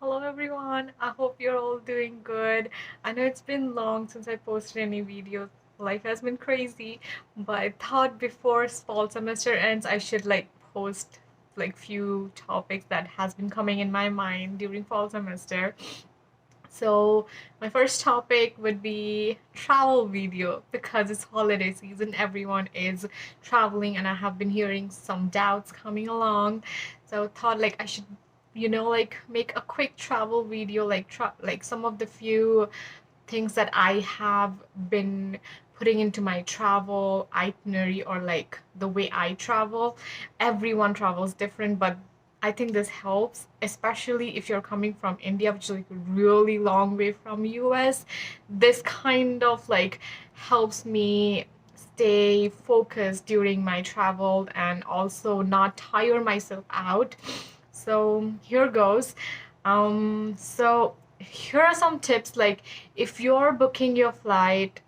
Hello everyone. I hope you're all doing good. I know it's been long since I posted any videos. Life has been crazy, but I thought before fall semester ends I should post few topics that has been coming in my mind during fall semester. So my first topic would be travel video because it's holiday season. Everyone is traveling and I have been hearing some doubts coming along. So I thought I should make a quick travel video like some of the few things that I have been putting into my travel itinerary or like the way I travel. Everyone travels different, but I think this helps, especially if you're coming from India, which is like a really long way from US. This kind of helps me stay focused during my travel and also not tire myself out. So here goes. So here are some tips if you're booking your flight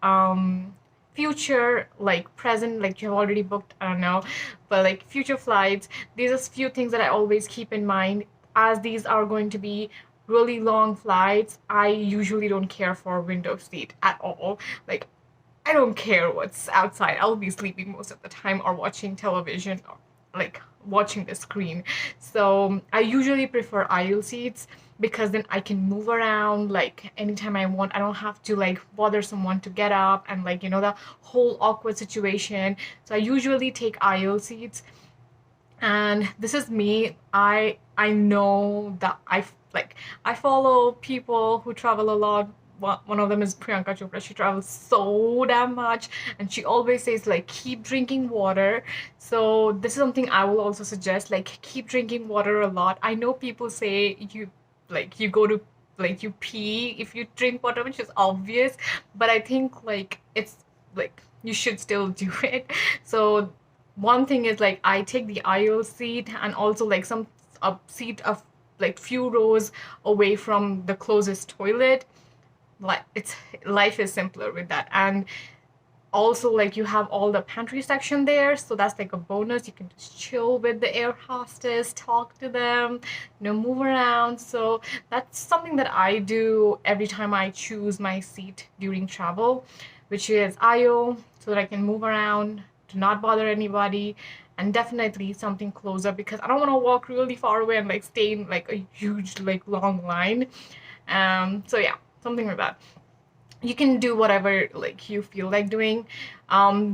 future present you've already booked, I don't know, but future flights, these are few things that I always keep in mind. As these are going to be really long flights, I usually don't care for window seat at all. I don't care what's outside. I'll be sleeping most of the time or watching television or watching the screen. So I usually prefer aisle seats because then I can move around anytime I want. I don't have to bother someone to get up and the whole awkward situation. So I usually take aisle seats, and this is me. I know that I follow people who travel a lot. One of them is Priyanka Chopra. She travels so damn much, and she always says keep drinking water. So this is something I will also suggest, keep drinking water a lot. I know people say you go to you pee if you drink water, which is obvious, but I think it's you should still do it. So one thing is I take the aisle seat and also some a seat of few rows away from the closest toilet. It's life is simpler with that. And also you have all the pantry section there, so that's a bonus. You can just chill with the air hostess, talk to them, move around. So that's something that I do every time I choose my seat during travel, which is aisle, so that I can move around, to not bother anybody, and definitely something closer because I don't want to walk really far away and stay in a huge long line. So yeah, something like that. You can do whatever you feel like doing.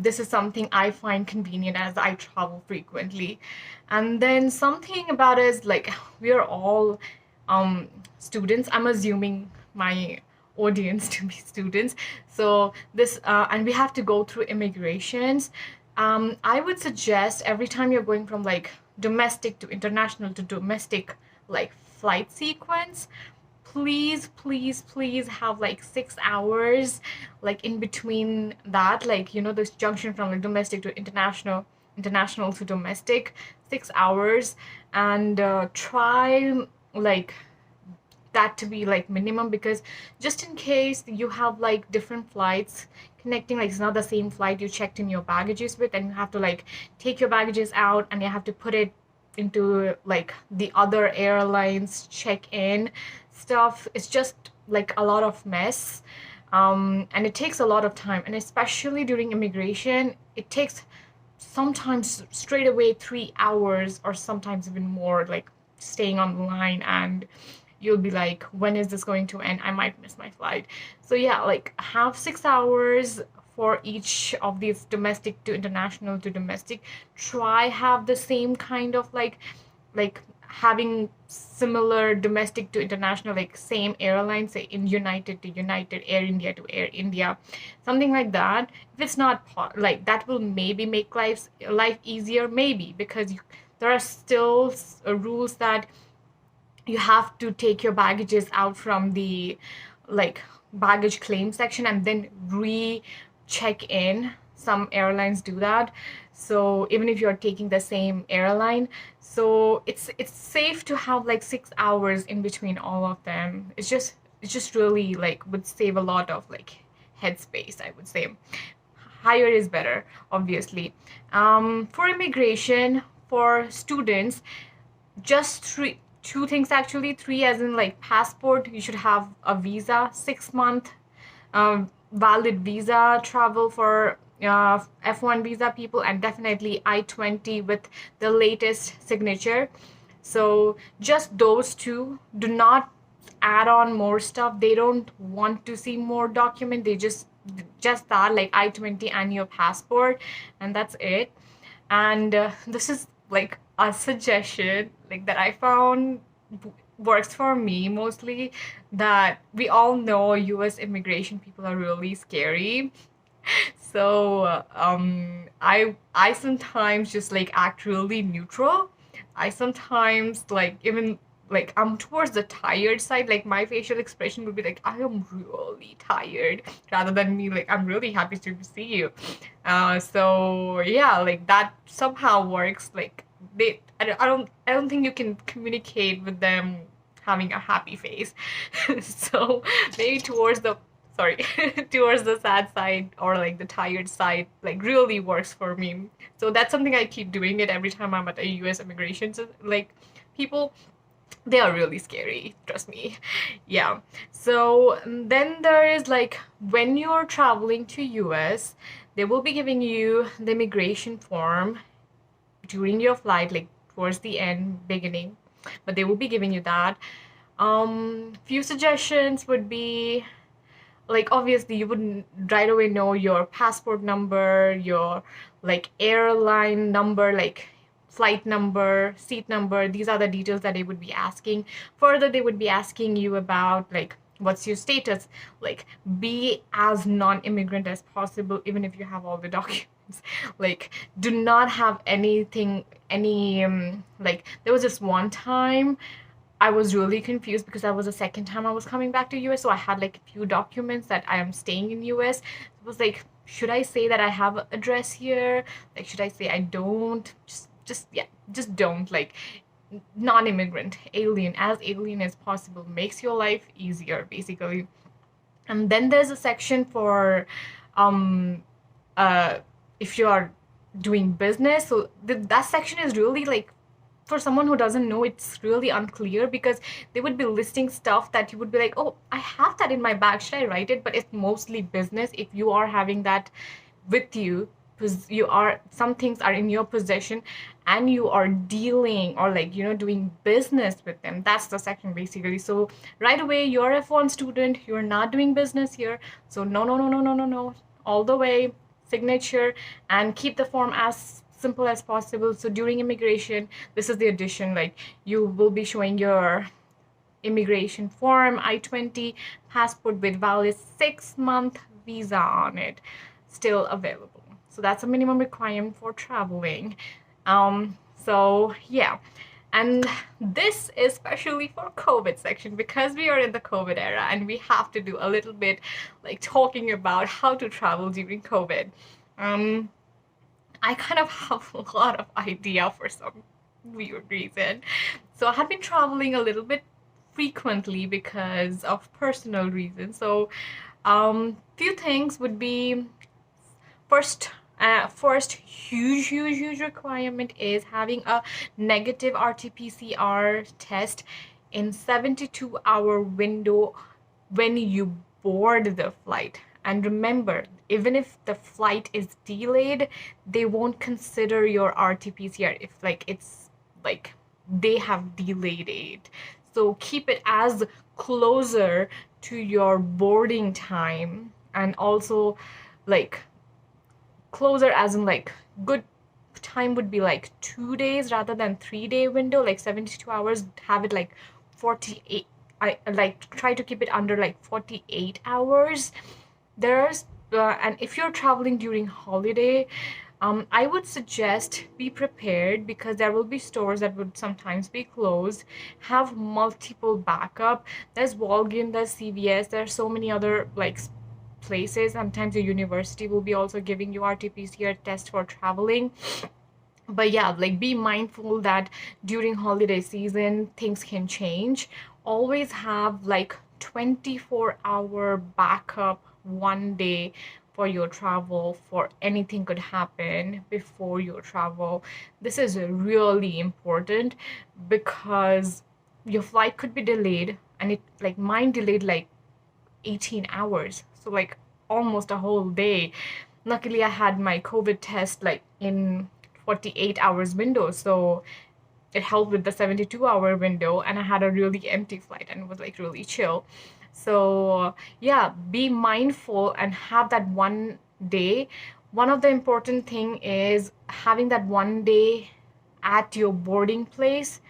This is something I find convenient as I travel frequently. And then something about it is we are all students. I'm assuming my audience to be students. So this and we have to go through immigrations. I would suggest every time you're going from domestic to international to domestic flight sequence, please have 6 hours in between that, this junction from domestic to international, international to domestic, 6 hours. And try like that to be minimum, because just in case you have different flights connecting, it's not the same flight you checked in your baggages with, and you have to take your baggages out and you have to put it into the other airlines check in stuff. It's just a lot of mess. And it takes a lot of time, and especially during immigration it takes sometimes straight away 3 hours or sometimes even more, staying on the line, and you'll be when is this going to end? I might miss my flight. So yeah, have 6 hours for each of these domestic to international to domestic. Try have the same kind of having similar domestic to international, same airline, say in United to United, Air India to Air India, something like that. If it's not that, will maybe make life easier, maybe, because there are still rules that you have to take your baggages out from the baggage claim section and then re-check in. Some airlines do that. So even if you're taking the same airline, so it's safe to have 6 hours in between all of them. It's just really would save a lot of headspace, I would say. Higher is better, obviously. For immigration, for students, just two things actually. Three, as in like passport, you should have a visa, 6 month valid visa, travel for F1 visa people, and definitely I-20 with the latest signature. So just those two. Do not add on more stuff. They don't want to see more document. They just that, like I-20 and your passport, and that's it. And this is like a suggestion like that I found works for me mostly, that we all know US immigration people are really scary. So I sometimes just like act really neutral. I sometimes like even like I'm towards the tired side. Like my facial expression would be like I am really tired, rather than me like I'm really happy to see you. So yeah, like that somehow works. Like I don't think you can communicate with them having a happy face. So maybe towards the sorry towards the sad side or like the tired side like really works for me. So that's something I keep doing it every time I'm at a US immigration. So like people, they are really scary, trust me. Yeah. So then there is like when you're traveling to US, they will be giving you the immigration form during your flight, like towards the end beginning, but they will be giving you that. Few suggestions would be like obviously you wouldn't right away know your passport number, your like airline number, like flight number, seat number. These are the details that they would be asking. Further, they would be asking you about like what's your status. Like be as non-immigrant as possible, even if you have all the documents. Like do not have anything, any like there was just one time I was really confused because that was the second time I was coming back to US. So I had like a few documents that I am staying in US. It was like, should I say that I have an address here? Like, should I say I don't? Just yeah, just don't. Like, non-immigrant, alien, as alien as possible makes your life easier, basically. And then there's a section for um if you are doing business. So that section is really like for someone who doesn't know, it's really unclear because they would be listing stuff that you would be like, oh, I have that in my bag, should I write it? But it's mostly business. If you are having that with you, because you are, some things are in your possession and you are dealing or like doing business with them, that's the section basically. So right away, you're a F1 student, you're not doing business here, so no, no, no, no, no, no, no, all the way signature, and keep the form as simple as possible. So during immigration, this is the addition, like you will be showing your immigration form, I-20, passport with valid 6-month visa on it, still available. So that's a minimum requirement for traveling. So yeah. And this is especially for COVID section because we are in the COVID era and we have to do a little bit like talking about how to travel during COVID. I kind of have a lot of idea for some weird reason. So I had been traveling a little bit frequently because of personal reasons. So few things would be first huge requirement is having a negative RT-PCR test in 72-hour window when you board the flight. And remember, even if the flight is delayed, they won't consider your RT-PCR if like it's like they have delayed it. So keep it as closer to your boarding time, and also like closer as in like good time would be like 2 days rather than 3 day window, like 72 hours, have it like 48. I like try to keep it under like 48 hours. There's and if you're traveling during holiday, I would suggest be prepared because there will be stores that would sometimes be closed. Have multiple backup. There's Walgreens, there's CVS, there's so many other like places. Sometimes the university will be also giving you RT-PCR test for traveling. But yeah, like be mindful that during holiday season things can change. Always have like 24-hour backup one day for your travel, for anything could happen before your travel. This is really important because your flight could be delayed, and it like mine delayed like 18 hours, so like almost a whole day. Luckily I had my COVID test like in 48 hours window, so it helped with the 72-hour window, and I had a really empty flight and it was like really chill. So yeah, be mindful and have that one day. One of the important thing is having that one day at your boarding place,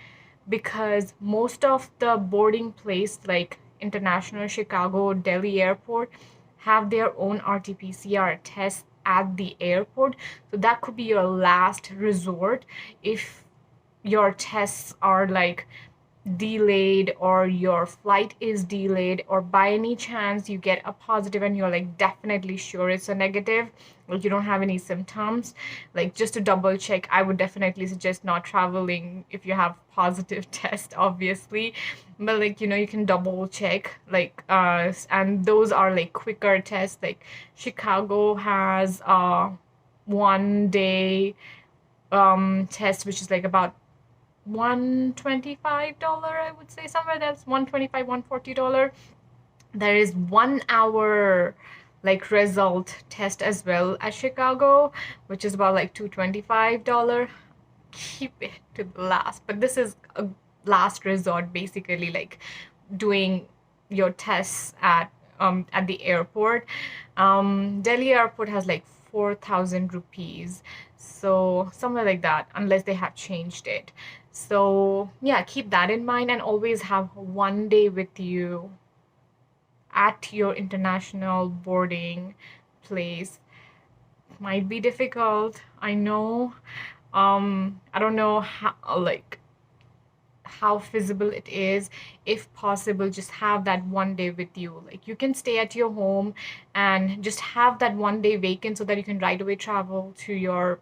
because most of the boarding place like international Chicago, Delhi airport have their own RT-PCR tests at the airport. So that could be your last resort if your tests are like delayed, or your flight is delayed, or by any chance you get a positive and you're like definitely sure it's a negative, like you don't have any symptoms, like just to double check, I would definitely suggest not traveling if you have positive test, obviously. But like, you can double check, like and those are like quicker tests. Like Chicago has 1 day test, which is like about $125, I would say, somewhere that's 125, $140. There is 1 hour like result test as well at Chicago, which is about like $225. Keep it to the last, but this is a last resort, basically, like doing your tests at the airport. Delhi airport has like 4,000 rupees, so somewhere like that, unless they have changed it. So yeah, keep that in mind, and always have one day with you at your international boarding place. Might be difficult, I know. I don't know how feasible it is. If possible, just have that one day with you. Like you can stay at your home and just have that one day vacant so that you can right away travel to your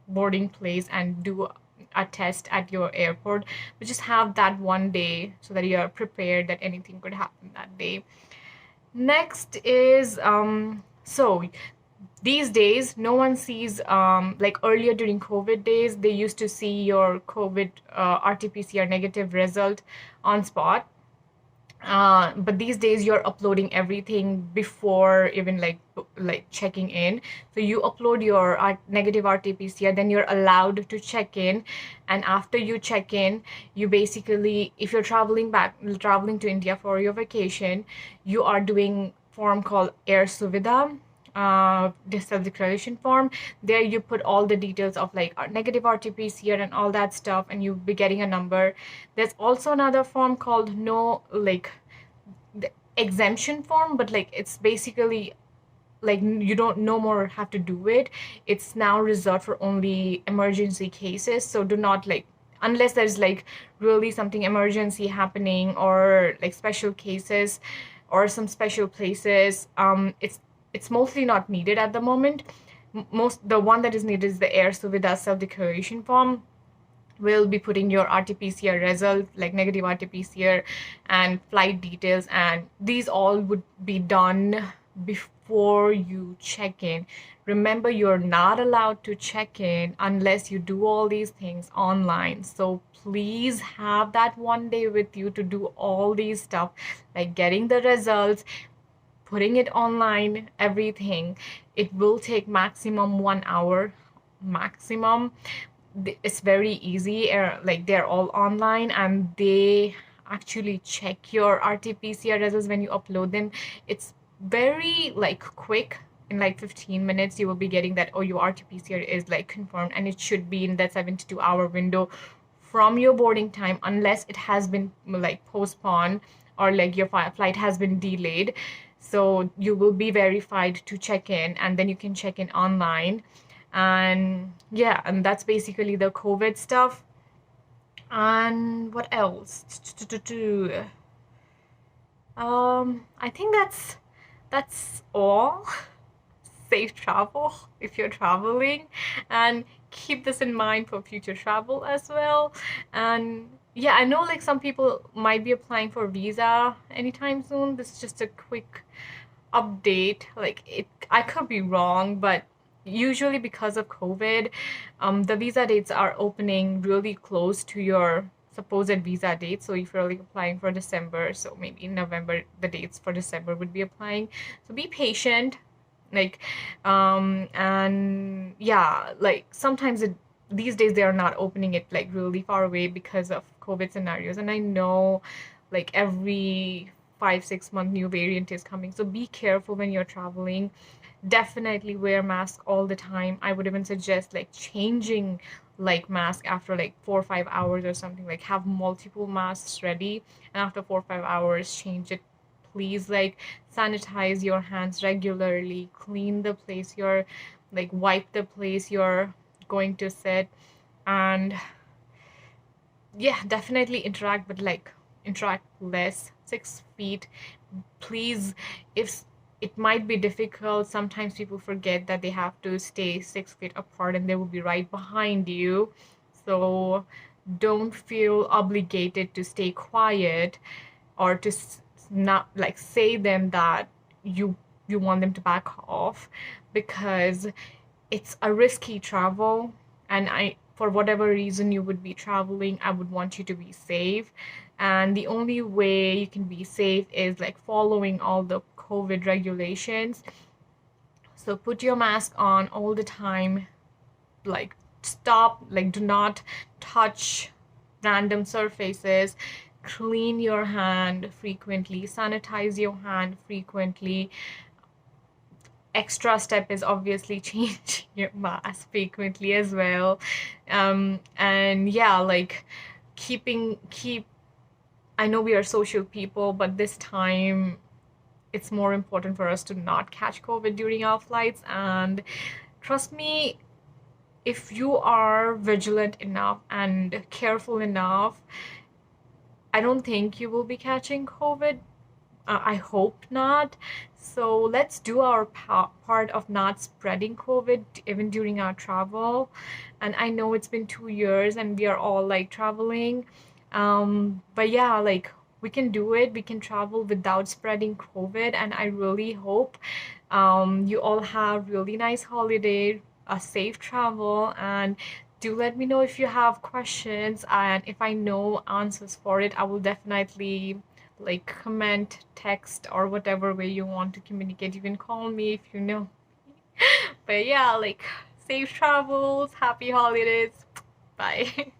boarding place and do a test at your airport. But just have that one day so that you're prepared that anything could happen that day. Next is so these days no one sees, like earlier during COVID days, they used to see your COVID RT-PCR negative result on spot. But these days you're uploading everything before even like checking in. So you upload your negative RT-PCR, then you're allowed to check in. And after you check in, you basically, if you're traveling to India for your vacation, you are doing form called Air Suvidha, this self-declaration form. There you put all the details of like negative RT-PCR and all that stuff, and you'll be getting a number. There's also another form called the exemption form, but like it's basically like you don't no more have to do it. It's now reserved for only emergency cases. So do not, like, unless there's like really something emergency happening or like special cases or some special places, it's mostly not needed at the moment. The one that is needed is the Air Suvidha self-declaration form. Will be putting your RT-PCR result, like negative RT-PCR and flight details, and these all would be done before you check in. Remember, you're not allowed to check in unless you do all these things online. So please have that one day with you to do all these stuff, like getting the results, putting it online, everything. It will take maximum 1 hour, maximum. It's very easy, like they're all online, and they actually check your RT-PCR results when you upload them. It's very like quick. In like 15 minutes you will be getting that, oh, your RT-PCR is like confirmed, and it should be in that 72-hour window from your boarding time, unless it has been like postponed or like your flight has been delayed. So you will be verified to check in, and then you can check in online. And yeah, and that's basically the COVID stuff. And what else? I think that's all. Safe travel if you're traveling, and keep this in mind for future travel as well. And yeah, I know like some people might be applying for visa anytime soon. This is just a quick update. Like, I could be wrong, but usually because of COVID, the visa dates are opening really close to your supposed visa date. So if you're like applying for December, so maybe in November the dates for December would be applying. So be patient, like and yeah, like sometimes these days they are not opening it like really far away because of COVID scenarios. And I know like every 5 6 month new variant is coming, so be careful when you're traveling. Definitely wear mask all the time. I would even suggest like changing like mask after like 4 or 5 hours or something, like have multiple masks ready, and after 4 or 5 hours change it. Please, like, sanitize your hands regularly, clean the place you're, like, wipe the place you're going to sit, and yeah, definitely interact, but like interact less. 6 feet, please. If it might be difficult, sometimes people forget that they have to stay 6 feet apart and they will be right behind you. So don't feel obligated to stay quiet or to not like say them that you you want them to back off, because it's a risky travel. And I, for whatever reason you would be traveling, I would want you to be safe. And the only way you can be safe is like following all the COVID regulations. So put your mask on all the time, like stop, like do not touch random surfaces, clean your hand frequently, sanitize your hand frequently. Extra step is obviously change your mask frequently as well. And yeah, like keep I know we are social people, but this time it's more important for us to not catch COVID during our flights. And trust me, if you are vigilant enough and careful enough, I don't think you will be catching COVID. I hope not. So let's do our part of not spreading COVID even during our travel. And I know it's been 2 years and we are all like traveling. But yeah, like we can do it. We can travel without spreading COVID. And I really hope you all have really nice holiday, a safe travel, and do let me know if you have questions. And if I know answers for it, I will definitely like comment, text, or whatever way you want to communicate. You can call me if you know. But yeah, like safe travels, happy holidays. Bye.